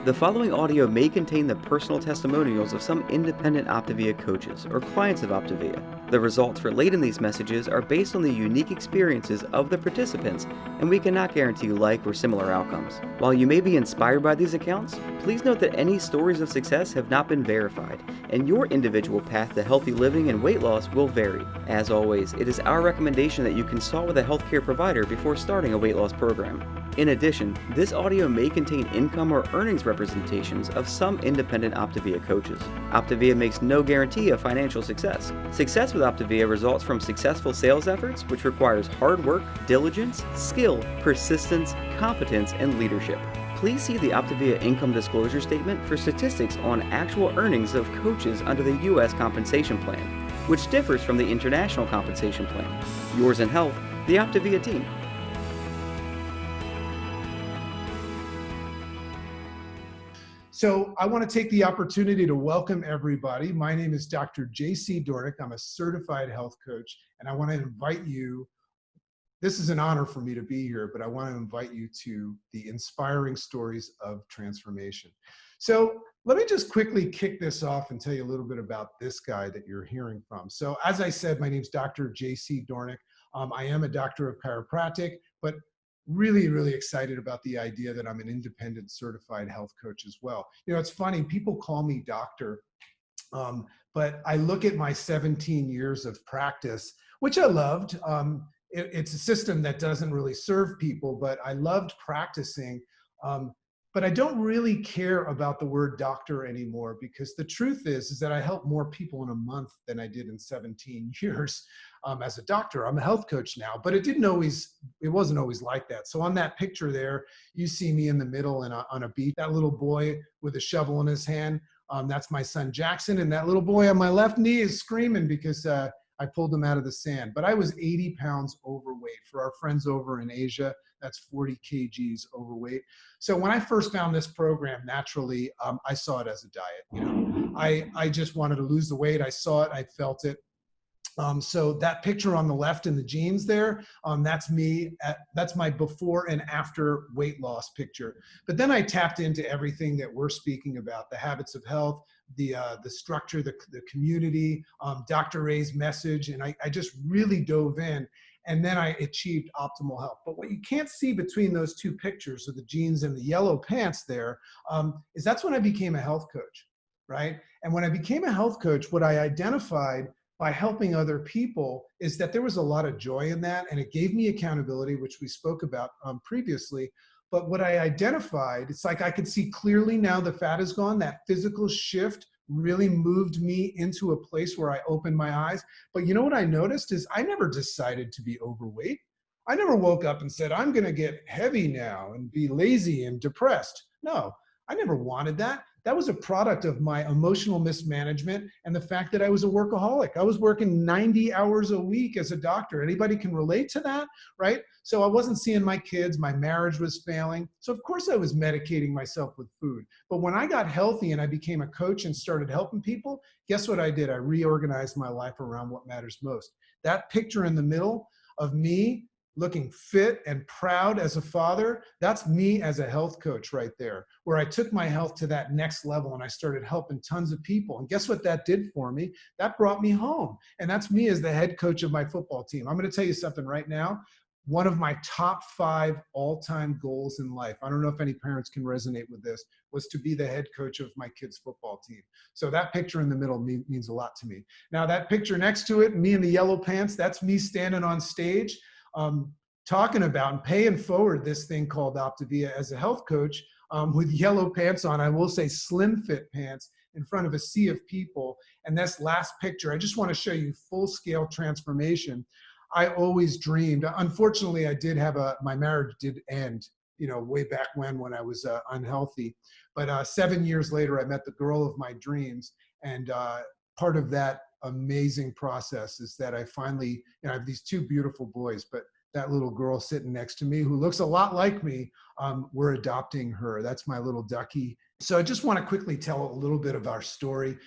The following audio may contain the personal testimonials of some independent OPTAVIA coaches or clients of OPTAVIA. The results relayed in these messages are based on the unique experiences of the participants, and we cannot guarantee like or similar outcomes. While you may be inspired by these accounts, please note that any stories of success have not been verified, and your individual path to healthy living and weight loss will vary. As always, it is our recommendation that you consult with a healthcare provider before starting a weight loss program. In addition, this audio may contain income or earnings representations of some independent OPTAVIA coaches. OPTAVIA makes no guarantee of financial success. Success with OPTAVIA results from successful sales efforts, which requires hard work, diligence, skill, persistence, competence, and leadership. Please see the OPTAVIA income disclosure statement for statistics on actual earnings of coaches under the U.S. compensation plan, which differs from the international compensation plan. Yours in health, the OPTAVIA team. So I want to take the opportunity to welcome everybody. My name is Dr. JC Dornoch. I'm a certified health coach, and I want to invite you. This is an honor for me to be here, but I want to invite you to the inspiring stories of transformation. So let me just quickly kick this off and tell you a little bit about this guy that you're hearing from. So as I said, my name is Dr. JC Dornoch. I am a doctor of chiropractic, but really excited about the idea that I'm an independent certified health coach as well. You know, it's funny, people call me doctor, but I look at my 17 years of practice, which I loved. It's a system that doesn't really serve people, but I loved practicing. But I don't really care about the word doctor anymore, because the truth is that I help more people in a month than I did in 17 years as a doctor. I'm a health coach now, but it wasn't always like that. So on that picture there, you see me in the middle and on a beach, that little boy with a shovel in his hand, that's my son Jackson. And that little boy on my left knee is screaming because I pulled him out of the sand. But I was 80 pounds overweight. For our friends over in Asia, that's 40 kgs overweight. So when I first found this program, naturally, I saw it as a diet. You know, I just wanted to lose the weight. I saw it, I felt it. So that picture on the left in the jeans there, that's me. That's my before and after weight loss picture. But then I tapped into everything that we're speaking about: the habits of health, the structure, the community, Dr. Ray's message, and I just really dove in. And then I achieved optimal health. But what you can't see between those two pictures of the jeans and the yellow pants there, is that's when I became a health coach, right? And when I became a health coach, what I identified by helping other people is that there was a lot of joy in that, and it gave me accountability, which we spoke about previously. But what I identified, it's like I could see clearly now the fat is gone. That physical shift really moved me into a place where I opened my eyes. But you know what I noticed is I never decided to be overweight. I never woke up and said, I'm gonna get heavy now and be lazy and depressed. No, I never wanted that. That was a product of my emotional mismanagement and the fact that I was a workaholic. I was working 90 hours a week as a doctor. Anybody can relate to that, right? So I wasn't seeing my kids, my marriage was failing. So of course I was medicating myself with food. But when I got healthy and I became a coach and started helping people, guess what I did? I reorganized my life around what matters most. That picture in the middle of me looking fit and proud as a father, that's me as a health coach right there, where I took my health to that next level and I started helping tons of people. And guess what that did for me? That brought me home. And that's me as the head coach of my football team. I'm going to tell you something right now. One of my top 5 all-time goals in life, I don't know if any parents can resonate with this, was to be the head coach of my kids' football team. So that picture in the middle means a lot to me. Now that picture next to it, me in the yellow pants, that's me standing on stage talking about and paying forward this thing called OPTAVIA as a health coach with yellow pants on. I will say slim fit pants in front of a sea of people. And this last picture, I just want to show you full scale transformation. I always dreamed, unfortunately, I did have my marriage did end, you know, way back when I was unhealthy. But 7 years later, I met the girl of my dreams. And part of that amazing process is that I finally, you know, I have these 2 beautiful boys, but that little girl sitting next to me who looks a lot like me, we're adopting her. That's my little ducky. So I just want to quickly tell a little bit of our story.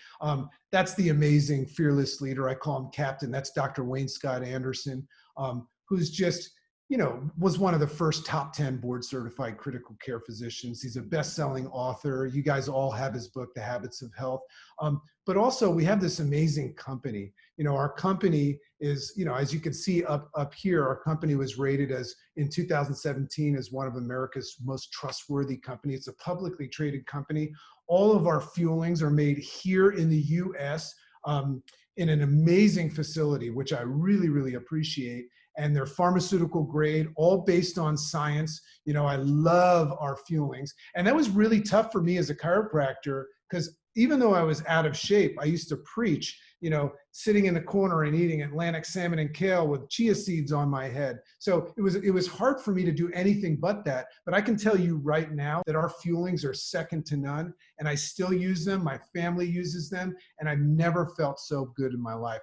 That's the amazing fearless leader. I call him Captain. That's Dr. Wayne Scott Anderson, who's just, was one of the first top 10 board certified critical care physicians. He's a best-selling author. You guys all have his book, The Habits of Health. But also we have this amazing company. Our company is, as you can see up here, our company was rated as in 2017 as one of America's most trustworthy companies. It's a publicly traded company. All of our fuelings are made here in the US in an amazing facility, which I really, really appreciate. And they're pharmaceutical grade, all based on science. I love our fuelings. And that was really tough for me as a chiropractor, because even though I was out of shape, I used to preach, sitting in the corner and eating Atlantic salmon and kale with chia seeds on my head. So it was hard for me to do anything but that. But I can tell you right now that our fuelings are second to none, and I still use them. My family uses them, and I've never felt so good in my life.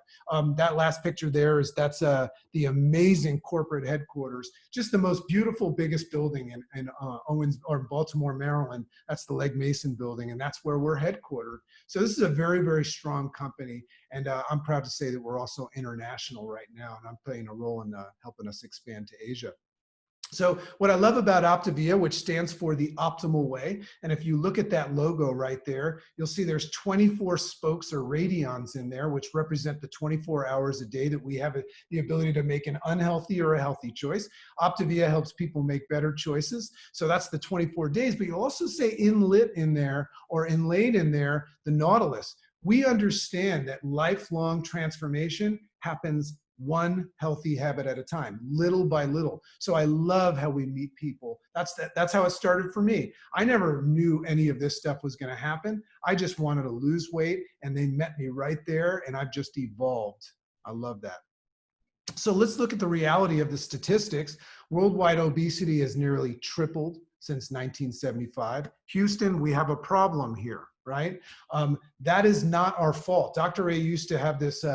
That last picture there that's the amazing corporate headquarters, just the most beautiful, biggest building in Owens or Baltimore, Maryland. That's the Legg Mason building, and that's where we're headquartered. So this is a very, very strong company. And I'm proud to say that we're also international right now, and I'm playing a role in helping us expand to Asia. So what I love about OPTAVIA, which stands for the optimal way, and if you look at that logo right there, you'll see there's 24 spokes or radions in there, which represent the 24 hours a day that we have the ability to make an unhealthy or a healthy choice. OPTAVIA helps people make better choices. So that's the 24 days, but you'll also say inlit in there or inlaid in there, the Nautilus. We understand that lifelong transformation happens one healthy habit at a time, little by little. So I love how we meet people. That's how it started for me. I never knew any of this stuff was going to happen. I just wanted to lose weight, and they met me right there, and I've just evolved. I love that. So let's look at the reality of the statistics. Worldwide obesity has nearly tripled since 1975. Houston, we have a problem here, right? That is not our fault. Dr. A used to have this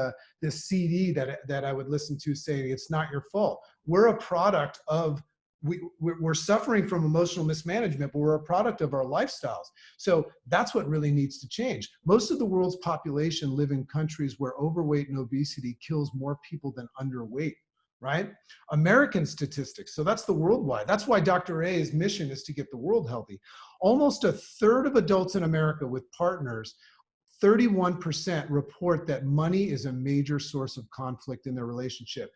CD that I would listen to saying, it's not your fault. We're a product of, we're suffering from emotional mismanagement, but we're a product of our lifestyles. So that's what really needs to change. Most of the world's population live in countries where overweight and obesity kills more people than underweight, right? American statistics, so that's the worldwide. That's why Dr. A's mission is to get the world healthy. Almost a third of adults in America with partners, 31% report that money is a major source of conflict in their relationship.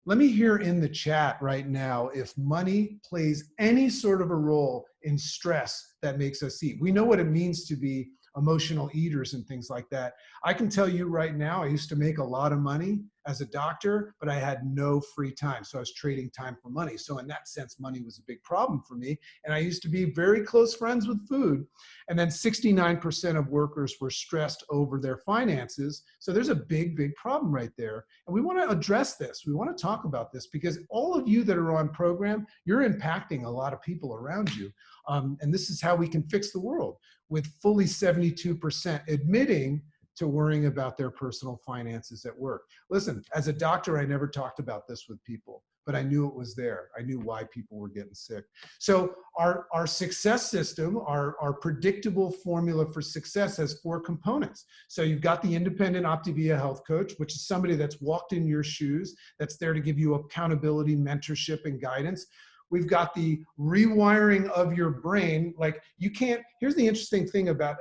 Let me hear in the chat right now if money plays any sort of a role in stress that makes us eat. We know what it means to be emotional eaters and things like that. I can tell you right now, I used to make a lot of money as a doctor, but I had no free time. So I was trading time for money. So in that sense, money was a big problem for me. And I used to be very close friends with food. And then 69% of workers were stressed over their finances. So there's a big, big problem right there. And we want to address this. We want to talk about this because all of you that are on program, you're impacting a lot of people around you. And this is how we can fix the world, with fully 72% admitting to worrying about their personal finances at work. Listen, as a doctor, I never talked about this with people, but I knew it was there. I knew why people were getting sick. So our success system, our predictable formula for success has 4 components. So you've got the independent OPTAVIA health coach, which is somebody that's walked in your shoes, that's there to give you accountability, mentorship, and guidance. We've got the rewiring of your brain. Like you can't, here's the interesting thing about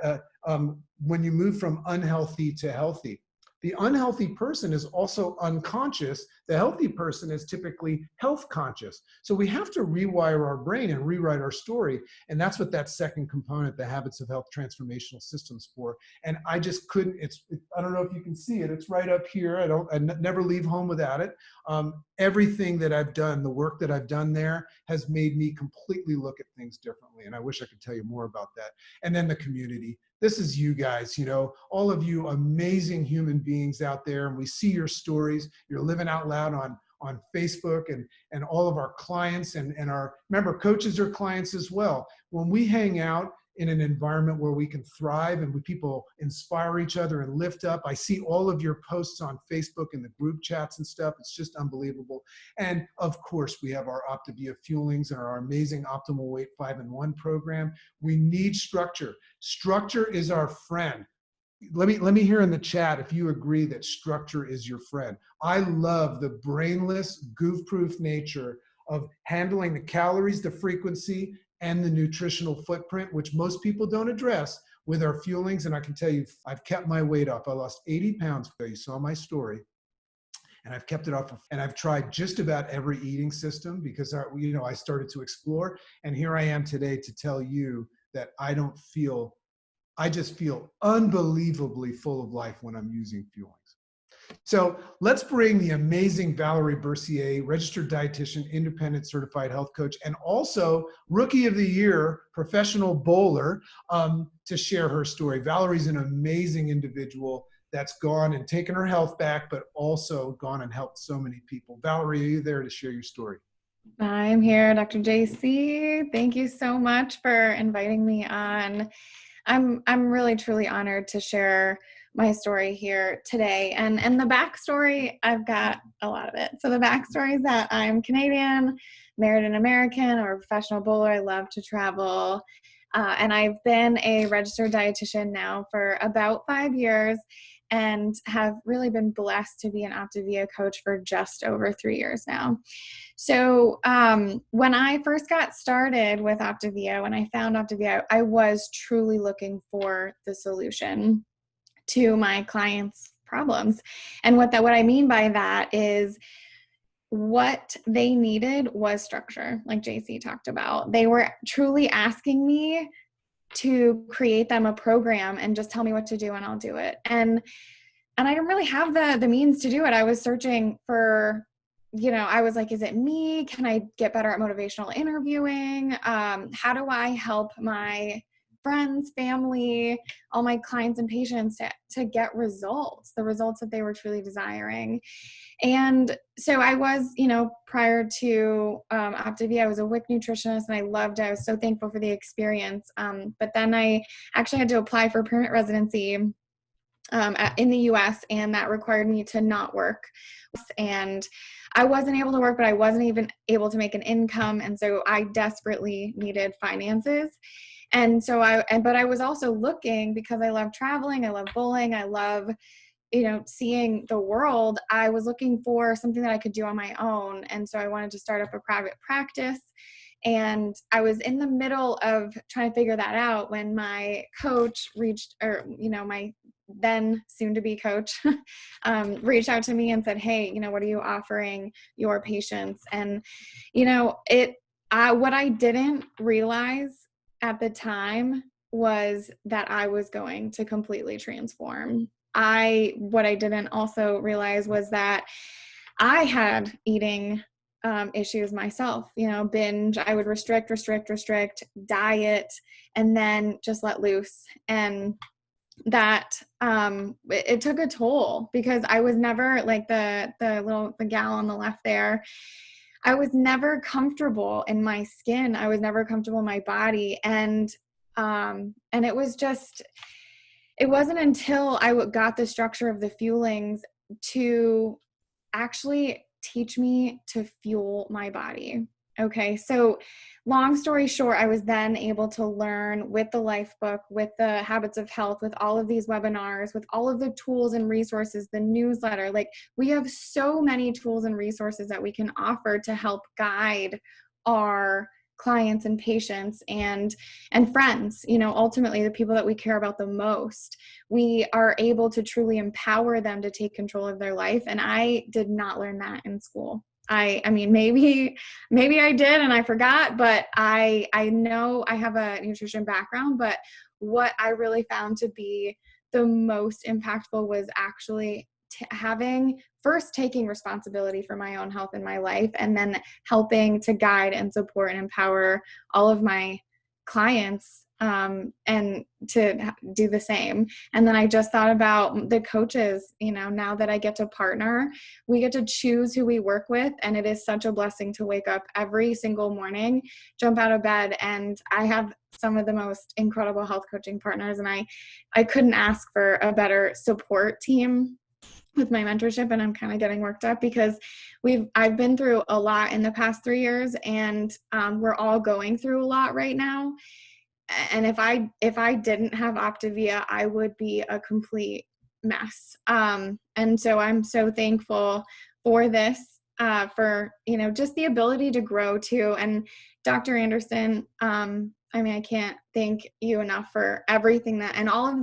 when you move from unhealthy to healthy. The unhealthy person is also unconscious. The healthy person is typically health conscious. So we have to rewire our brain and rewrite our story. And that's what that second component, the Habits of Health Transformational Systems for. And I just couldn't, I don't know if you can see it. It's right up here. I never leave home without it. Everything that I've done, the work that I've done there has made me completely look at things differently. And I wish I could tell you more about that. And then the community. This is you guys, you know, all of you amazing human beings out there. And we see your stories. You're living out loud on Facebook and all of our clients and our, remember, coaches are clients as well. When we hang out in an environment where we can thrive and people inspire each other and lift up. I see all of your posts on Facebook and the group chats and stuff. It's just unbelievable. And of course, we have our OPTAVIA fuelings and our amazing Optimal Weight 5-in-1 program. We need structure. Structure is our friend. Let me hear in the chat if you agree that structure is your friend. I love the brainless, goof-proof nature of handling the calories, the frequency, and the nutritional footprint, which most people don't address with our fuelings. And I can tell you, I've kept my weight up. I lost 80 pounds. You saw my story. And I've kept it up, and I've tried just about every eating system because I started to explore. And here I am today to tell you that I just feel unbelievably full of life when I'm using fuelings. So let's bring the amazing Valerie Bercier, registered dietitian, independent certified health coach, and also Rookie of the Year professional bowler, to share her story. Valerie's an amazing individual that's gone and taken her health back, but also gone and helped so many people. Valerie, are you there to share your story? I'm here, Dr. JC. Thank you so much for inviting me on. I'm really truly honored to share my story here today. And the backstory, I've got a lot of it. So the backstory is that I'm Canadian, married an American, or a professional bowler. I love to travel. And I've been a registered dietitian now for about 5 years and have really been blessed to be an OPTAVIA coach for just over 3 years now. So when I first got started with OPTAVIA, when I found OPTAVIA, I was truly looking for the solution to my clients' problems. And what I mean by that is what they needed was structure, like JC talked about. They were truly asking me to create them a program and just tell me what to do and I'll do it. And I didn't really have the means to do it. I was searching for, I was like, is it me? Can I get better at motivational interviewing? How do I help my friends, family, all my clients and patients to get results, the results that they were truly desiring? And so I was, prior to OPTAVIA, I was a WIC nutritionist and I was so thankful for the experience. But then I actually had to apply for permanent residency in the US, and that required me to not work. And I wasn't able to work, but I wasn't even able to make an income. And so I desperately needed finances. And so but I was also looking, because I love traveling, I love bowling, I love, seeing the world. I was looking for something that I could do on my own. And so I wanted to start up a private practice. And I was in the middle of trying to figure that out when my coach my then soon-to-be coach reached out to me and said, hey, what are you offering your patients? And, what I didn't realize at the time was that I was going to completely transform. What I didn't also realize was that I had eating issues myself, binge. I would restrict, diet, and then just let loose. And that it took a toll, because I was never like the gal on the left there. I was never comfortable in my skin. I was never comfortable in my body. And it wasn't until I got the structure of the fuelings to actually teach me to fuel my body. Okay. So long story short, I was then able to learn with the Life Book, with the Habits of Health, with all of these webinars, with all of the tools and resources, the newsletter. Like, we have so many tools and resources that we can offer to help guide our clients and patients and friends, ultimately the people that we care about the most. We are able to truly empower them to take control of their life. And I did not learn that in school. I mean, maybe I did and I forgot, but I know I have a nutrition background, but what I really found to be the most impactful was actually taking responsibility for my own health in my life, and then helping to guide and support and empower all of my clients and to do the same. And then I just thought about the coaches, now that I get to partner, we get to choose who we work with. And it is such a blessing to wake up every single morning, jump out of bed, and I have some of the most incredible health coaching partners. And I couldn't ask for a better support team with my mentorship. And I'm kind of getting worked up because I've been through a lot in the past 3 years, and we're all going through a lot right now. And if I didn't have OPTAVIA, I would be a complete mess. And so I'm so thankful for this for, just the ability to grow too. And Dr. Anderson, I can't thank you enough for everything and all of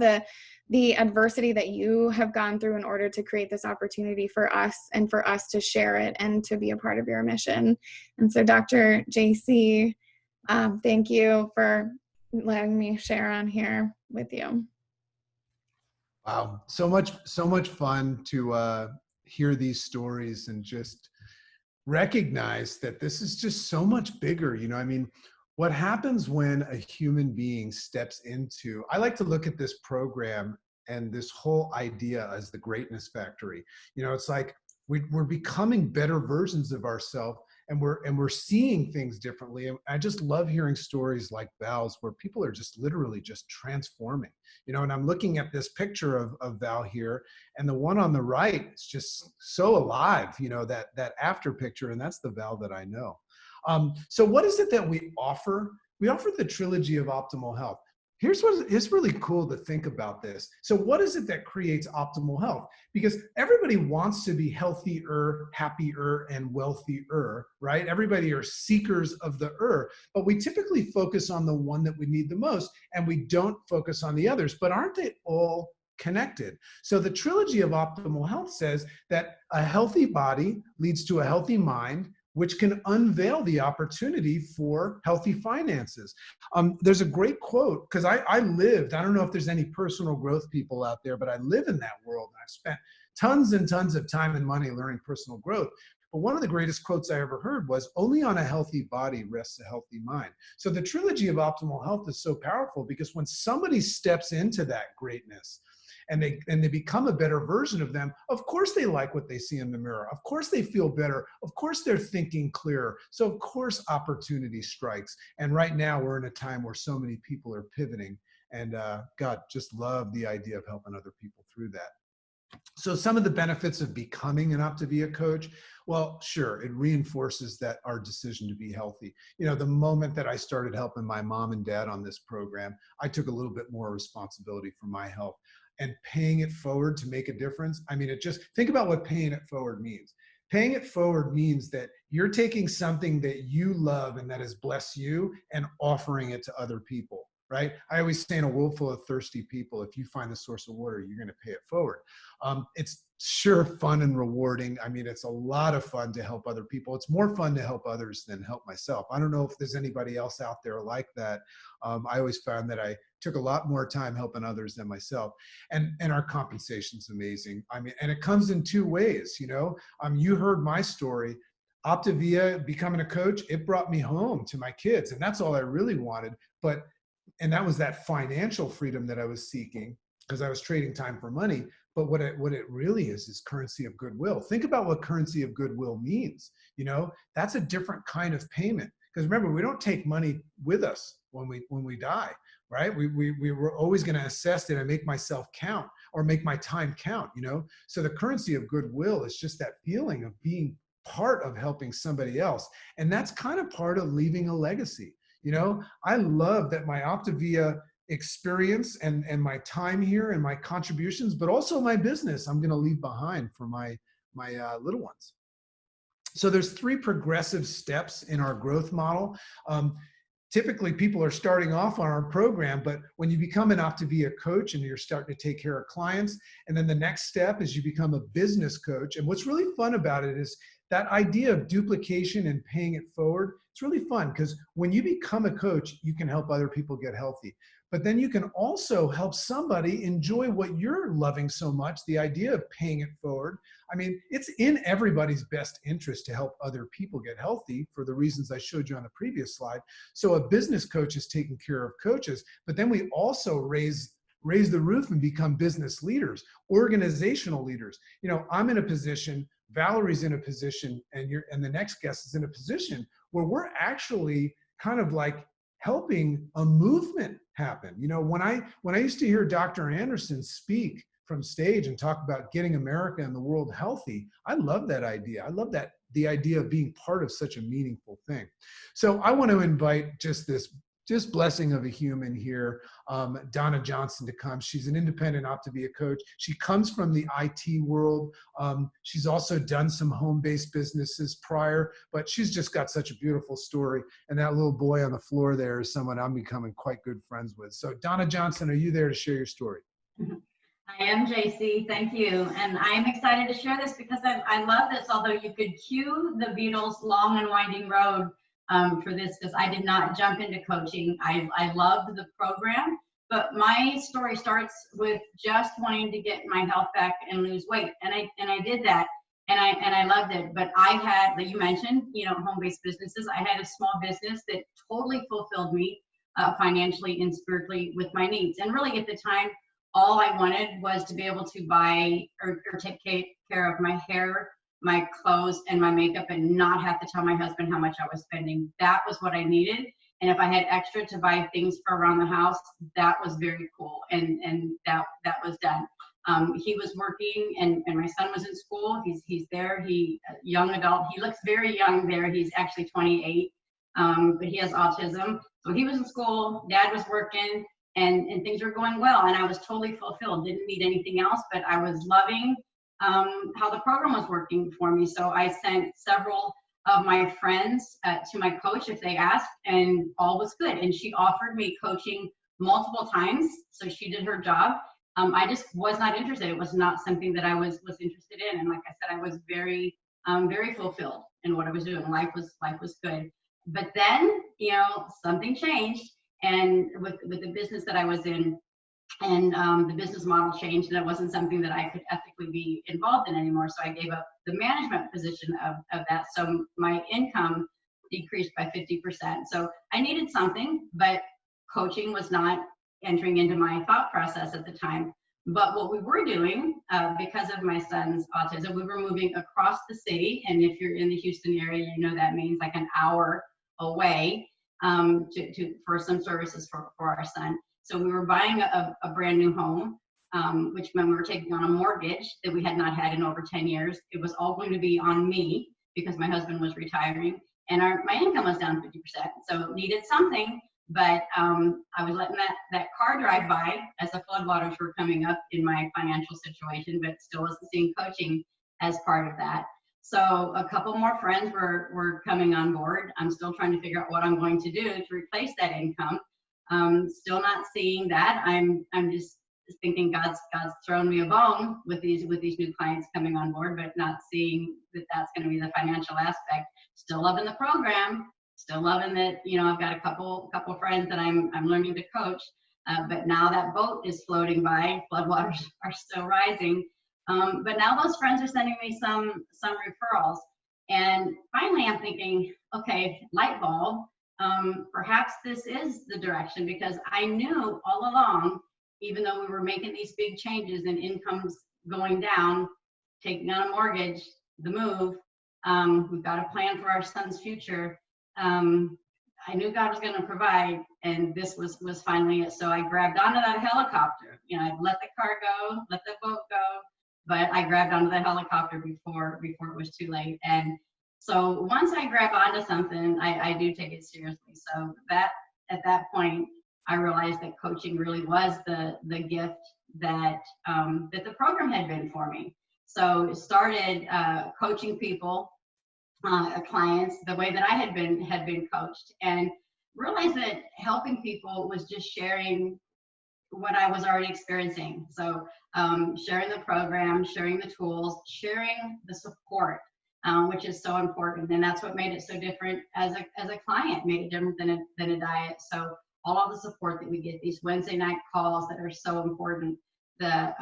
the adversity that you have gone through in order to create this opportunity for us and for us to share it and to be a part of your mission. And so Dr. JC, thank you for letting me share on here with you. Wow. So much fun to hear these stories and just recognize that this is just so much bigger. What happens when a human being steps into, I like to look at this program and this whole idea as the greatness factory. It's like we're becoming better versions of ourselves, and we're seeing things differently. And I just love hearing stories like Val's, where people are just literally just transforming. And I'm looking at this picture of Val here, and the one on the right is just so alive, that after picture, and that's the Val that I know. So what is it that we offer? We offer the Trilogy of Optimal Health. It's really cool to think about this. So what is it that creates optimal health? Because everybody wants to be healthier, happier, and wealthier, right? Everybody are seekers of the but we typically focus on the one that we need the most, and we don't focus on the others. But aren't they all connected? So the Trilogy of Optimal Health says that a healthy body leads to a healthy mind, which can unveil the opportunity for healthy finances. There's a great quote, because I don't know if there's any personal growth people out there, but I live in that world. I've spent tons and tons of time and money learning personal growth. But one of the greatest quotes I ever heard was, "Only on a healthy body rests a healthy mind." So the Trilogy of Optimal Health is so powerful, because when somebody steps into that greatness, and they become a better version of them, of course they like what they see in the mirror. Of course they feel better. Of course they're thinking clearer. So of course opportunity strikes. And right now we're in a time where so many people are pivoting, and God, just love the idea of helping other people through that. So some of the benefits of becoming an OPTAVIA coach, well, sure, it reinforces that our decision to be healthy. The moment that I started helping my mom and dad on this program, I took a little bit more responsibility for my health. And paying it forward to make a difference. Think about what paying it forward means. Paying it forward means that you're taking something that you love and that has blessed you and offering it to other people, right? I always say, in a world full of thirsty people, if you find the source of water, you're going to pay it forward. It's sure fun and rewarding. It's a lot of fun to help other people. It's more fun to help others than help myself. I don't know if there's anybody else out there like that. I always found that I took a lot more time helping others than myself. And our compensation's amazing. And it comes in two ways, you heard my story. OPTAVIA, becoming a coach, it brought me home to my kids, and that's all I really wanted. And that was that financial freedom that I was seeking, because I was trading time for money. But what it really is currency of goodwill. Think about what currency of goodwill means. That's a different kind of payment. Because remember, we don't take money with us when we die, right? We were always going to assess, did I make myself count or make my time count? So the currency of goodwill is just that feeling of being part of helping somebody else. And that's kind of part of leaving a legacy. I love that my OPTAVIA experience and my time here and my contributions, but also my business, I'm going to leave behind for my little ones. So there's 3 progressive steps in our growth model. Typically people are starting off on our program, but when you become an OPTAVIA coach and you're starting to take care of clients, and then the next step is you become a business coach. And what's really fun about it is that idea of duplication and paying it forward. It's really fun, because when you become a coach, you can help other people get healthy. But then you can also help somebody enjoy what you're loving so much, the idea of paying it forward. It's in everybody's best interest to help other people get healthy for the reasons I showed you on the previous slide. So a business coach is taking care of coaches, but then we also raise the roof and become business leaders, organizational leaders. I'm in a position, Valerie's in a position, and the next guest is in a position where we're actually kind of like helping a movement happen. When I used to hear Dr. Anderson speak from stage and talk about getting America and the world healthy, I love that idea. I love the idea of being part of such a meaningful thing. So I want to invite just this just blessing of a human here, Donna Johnson, to come. She's an independent OPTAVIA coach. She comes from the IT world. She's also done some home-based businesses prior, but she's just got such a beautiful story. And that little boy on the floor there is someone I'm becoming quite good friends with. So Donna Johnson, are you there to share your story? I am, JC. Thank you. And I'm excited to share this because I love this, although you could cue the Beatles' Long and Winding Road for this, because I did not jump into coaching. I loved the program, but my story starts with just wanting to get my health back and lose weight. And I did that, and I loved it. But I had, like you mentioned, home-based businesses. I had a small business that totally fulfilled me financially and spiritually with my needs. And really at the time, all I wanted was to be able to buy or take care of my hair, my clothes, and my makeup, and not have to tell my husband how much I was spending. That was what I needed. And if I had extra to buy things for around the house, that was very cool. And that was done. He was working, and my son was in school. He's there. He a young adult. He looks very young there. He's actually 28, but he has autism. So he was in school. Dad was working. And things were going well, and I was totally fulfilled. Didn't need anything else, but I was loving how the program was working for me. So I sent several of my friends to my coach if they asked, and all was good. And she offered me coaching multiple times, so she did her job. I just was not interested. It was not something that I was interested in. And like I said, I was very fulfilled in what I was doing. Life was good. But then, something changed. And with the business that I was in, and the business model changed, and it wasn't something that I could ethically be involved in anymore. So I gave up the management position of that. So my income decreased by 50%. So I needed something, but coaching was not entering into my thought process at the time. But what we were doing, because of my son's autism, we were moving across the city. And if you're in the Houston area, that means like an hour away. For some services for our son. So we were buying a brand new home, which meant we were taking on a mortgage that we had not had in over 10 years. It was all going to be on me because my husband was retiring, and my income was down 50%. So needed something, but I was letting that car drive by as the floodwaters were coming up in my financial situation, but still wasn't seeing coaching as part of that. So a couple more friends were coming on board. I'm still trying to figure out what I'm going to do to replace that income. Still not seeing that. I'm just thinking God's thrown me a bone with these new clients coming on board, but not seeing that that's going to be the financial aspect. Still loving the program. Still loving that. I've got a couple friends that I'm learning to coach. But now that boat is floating by. Floodwaters are still rising. But now those friends are sending me some referrals. And finally I'm thinking, okay, light bulb, perhaps this is the direction, because I knew all along, even though we were making these big changes and incomes going down, taking on a mortgage, the move, we've got a plan for our son's future. I knew God was going to provide, and this was finally it. So I grabbed onto that helicopter. I'd let the car go, let the boat go, but I grabbed onto the helicopter before it was too late. And so once I grab onto something, I do take it seriously. So that at that point, I realized that coaching really was the gift that the program had been for me. So started coaching people, clients, the way that I had been coached, and realized that helping people was just sharing what I was already experiencing. So sharing the program, sharing the tools, sharing the support, which is so important. And that's what made it so different as a client, made it different than a diet. So all of the support that we get, these Wednesday night calls that are so important, the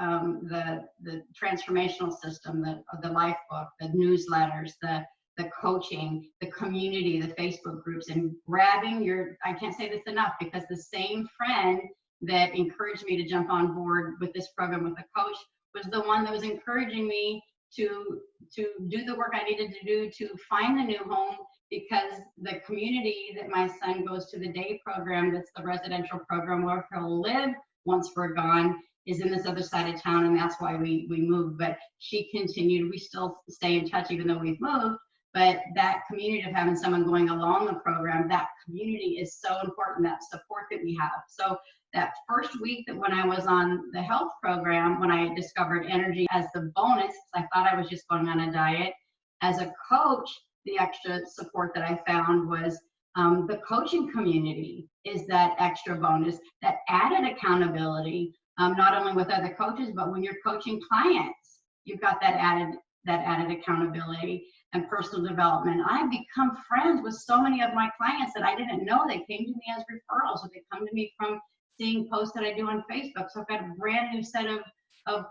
transformational system, the life book, the newsletters, the coaching, the community, the Facebook groups, and grabbing I can't say this enough, because the same friend that encouraged me to jump on board with this program with a coach was the one that was encouraging me to do the work I needed to do to find the new home, because the community that my son goes to, the day program, that's the residential program where he'll live once we're gone, is in this other side of town, and that's why we moved. But she continued, we still stay in touch even though we've moved, But that community of having someone going along the program, that community is so important, that support that we have. So that first week that when I was on the health program, when I discovered energy as the bonus, because I thought I was just going on a diet, as a coach, the extra support that I found was the coaching community is that extra bonus, that added accountability, not only with other coaches, but when you're coaching clients, you've got that added accountability and personal development. I've become friends with so many of my clients that I didn't know. They came to me as referrals, or they come to me from seeing posts that I do on Facebook. So I've got a brand new set of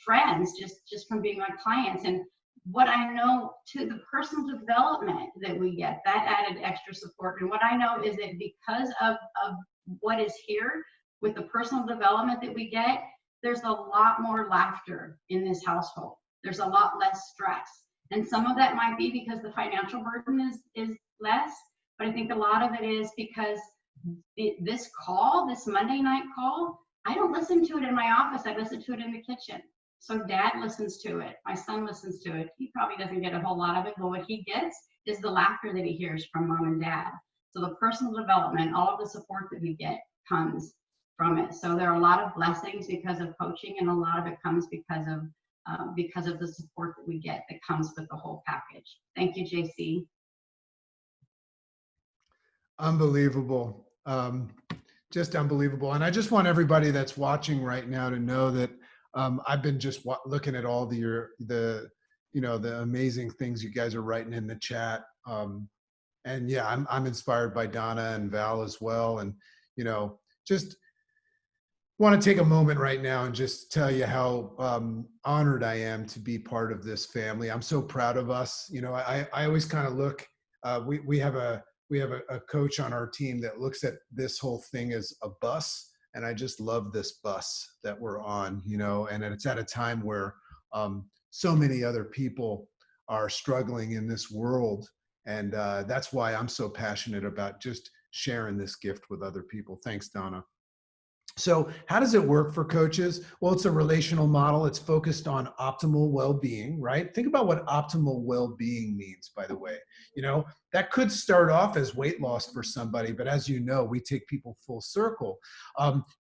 friends just from being my clients. And what I know to the personal development that we get, that added extra support. And what I know is that because of what is here with the personal development that we get, there's a lot more laughter in this household. There's a lot less stress. And some of that might be because the financial burden is less, but I think a lot of it is because this Monday night call, I don't listen to it in my office, I listen to it in the kitchen. So dad listens to it, my son listens to it. He probably doesn't get a whole lot of it, but what he gets is the laughter that he hears from mom and dad. So the personal development, all of the support that we get comes from it. So there are a lot of blessings because of coaching, and a lot of it comes because of the support that we get that comes with the whole package. Thank you, JC. Unbelievable. Just unbelievable. And I just want everybody that's watching right now to know that I've been just looking at all the amazing things you guys are writing in the chat. And yeah, I'm inspired by Donna and Val as well. And, just want to take a moment right now and just tell you how honored I am to be part of this family. I'm so proud of us. I always kind of look, we have a coach on our team that looks at this whole thing as a bus. And I just love this bus that we're on, and it's at a time where so many other people are struggling in this world. And that's why I'm so passionate about just sharing this gift with other people. Thanks, Donna. So how does it work for coaches? Well, it's a relational model. It's focused on optimal well-being, right? Think about what optimal well-being means, by the way. That could start off as weight loss for somebody, but as you know, we take people full circle.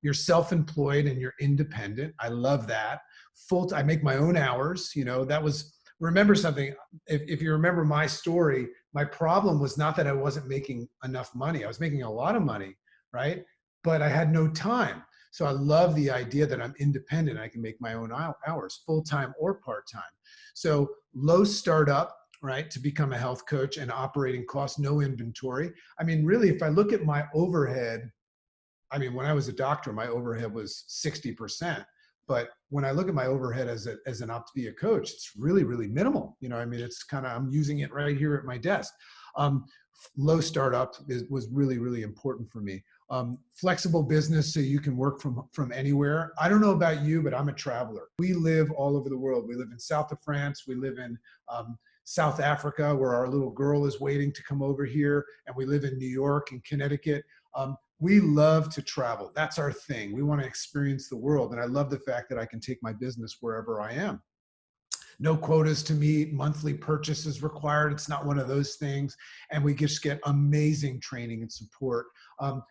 You're self-employed and you're independent. I love that. I make my own hours. Remember something, if you remember my story, my problem was not that I wasn't making enough money. I was making a lot of money, right? But I had no time. So I love the idea that I'm independent. I can make my own hours, full-time or part-time. So low startup, right, to become a health coach, and operating costs, no inventory. I mean, really, if I look at my overhead, when I was a doctor, my overhead was 60%. But when I look at my overhead as an OPTAVIA coach, it's really, really minimal. It's kind of, I'm using it right here at my desk. Low startup was really, really important for me. Flexible business, so you can work from anywhere. I don't know about you, but I'm a traveler. We live all over the world. We live in south of France. We live in South Africa, where our little girl is waiting to come over here. And we live in New York and Connecticut. We love to travel. That's our thing. We want to experience the world. And I love the fact that I can take my business wherever I am. No quotas to meet, monthly purchases required. It's not one of those things. And we just get amazing training and support,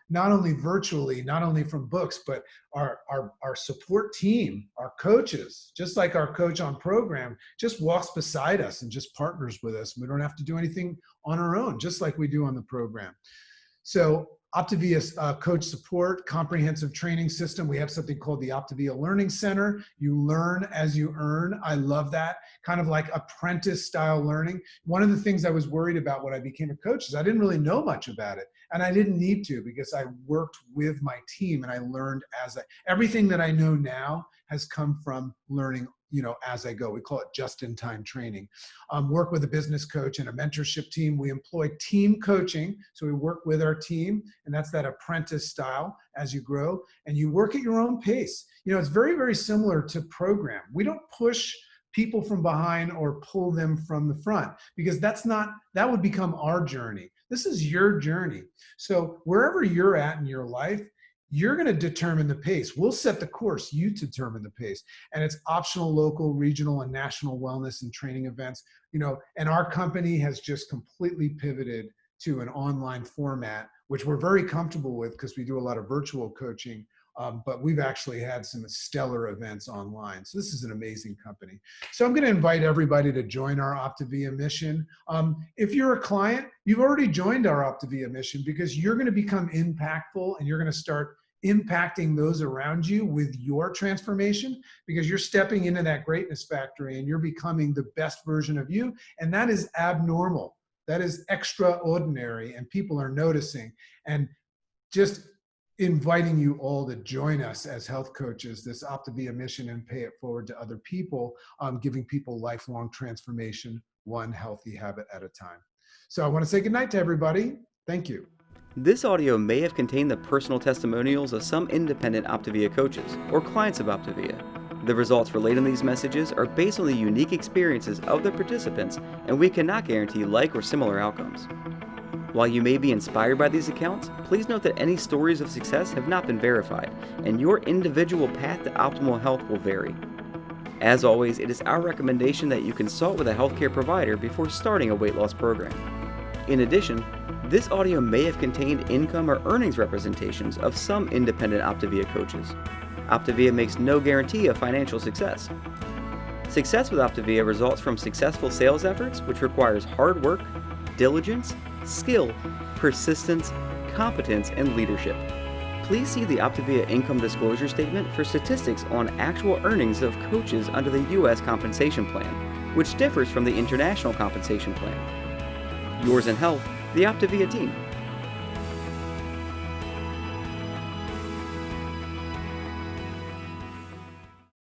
not only virtually, not only from books, but our support team, our coaches, just like our coach on program, just walks beside us and just partners with us. We don't have to do anything on our own, just like we do on the program. So OPTAVIA coach support, comprehensive training system. We have something called the OPTAVIA Learning Center. You learn as you earn. I love that. Kind of like apprentice style learning. One of the things I was worried about when I became a coach is I didn't really know much about it. And I didn't need to, because I worked with my team and I learned everything that I know now has come from learning as I go. We call it just-in-time training. Work with a business coach and a mentorship team. We employ team coaching. So we work with our team, and that's that apprentice style as you grow, and you work at your own pace. It's very, very similar to program. We don't push people from behind or pull them from the front, because that would become our journey. This is your journey. So wherever you're at in your life, you're going to determine the pace. We'll set the course, you determine the pace. And it's optional local, regional, and national wellness and training events. And our company has just completely pivoted to an online format, which we're very comfortable with because we do a lot of virtual coaching. But we've actually had some stellar events online. So this is an amazing company. So I'm going to invite everybody to join our OPTAVIA mission. If you're a client, you've already joined our OPTAVIA mission because you're going to become impactful and you're going to start impacting those around you with your transformation, because you're stepping into that greatness factory and you're becoming the best version of you. And that is abnormal. That is extraordinary. And people are noticing. And just inviting you all to join us as health coaches, this OPTAVIA mission, and pay it forward to other people, giving people lifelong transformation, one healthy habit at a time. So I want to say goodnight to everybody. Thank you. This audio may have contained the personal testimonials of some independent OPTAVIA coaches or clients of OPTAVIA. The results relayed in these messages are based on the unique experiences of the participants, and we cannot guarantee like or similar outcomes. While you may be inspired by these accounts, please note that any stories of success have not been verified, and your individual path to optimal health will vary. As always, it is our recommendation that you consult with a healthcare provider before starting a weight loss program. In addition, this audio may have contained income or earnings representations of some independent OPTAVIA coaches. OPTAVIA makes no guarantee of financial success. Success with OPTAVIA results from successful sales efforts, which requires hard work, diligence, skill, persistence, competence, and leadership. Please see the OPTAVIA income disclosure statement for statistics on actual earnings of coaches under the U.S. compensation plan, which differs from the international compensation plan. Yours in health, the OPTAVIA team.